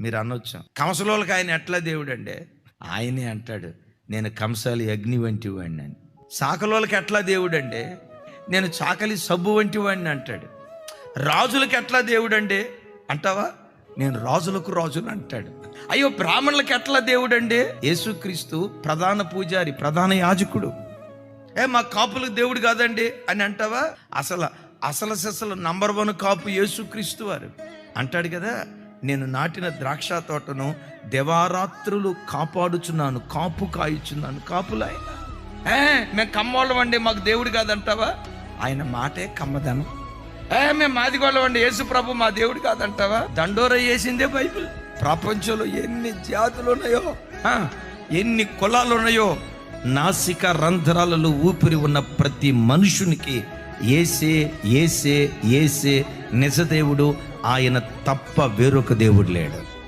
మీరు అనొచ్చు, కంసలోళ్ళకి ఆయన ఎట్లా దేవుడు అండి? ఆయనే అంటాడు, నేను కంసాలి అగ్ని వంటి వాడిని అని. సాకలోళ్ళకి ఎట్లా దేవుడు అండి? నేను చాకలి సబ్బు వంటి వాడిని అంటాడు. రాజులకి ఎట్లా దేవుడు అండి అంటావా? నేను రాజులకు రాజుని అంటాడు. అయ్యో, బ్రాహ్మణులకి ఎట్లా దేవుడు అండి? యేసుక్రీస్తు ప్రధాన పూజారి, ప్రధాన యాజకుడు. మా కాపులకు దేవుడు కాదండి అని అంటావా? అసలు నంబర్ 1 కాపు యేసుక్రీస్తు వారు అంటాడు కదా, నేను నాటిన ద్రాక్ష తోటను దివారాత్రులు కాపాడుచున్నాను, కాపు కాయుచున్నాను. కాపులు ఆయన. మేము కమ్మోళ్ళం అండి, మాకు దేవుడు కాదంటావా? ఆయన మాటే కమ్మదనం. మేము మాదిగోళ్ళం అండి, యేసు ప్రభు మా దేవుడు కాదంటావా? దండోర వేసిందే బైబిల్. ప్రపంచంలో ఎన్ని జాతులు ఉన్నాయో, ఎన్ని కులాలు ఉన్నాయో, నాసిక రంధ్రాలలో ఊపిరి ఉన్న ప్రతి మనుషునికి యేసే యేసే యేసే నిజదేవుడు. ఆయన తప్ప వేరొక దేవుడు లేడు.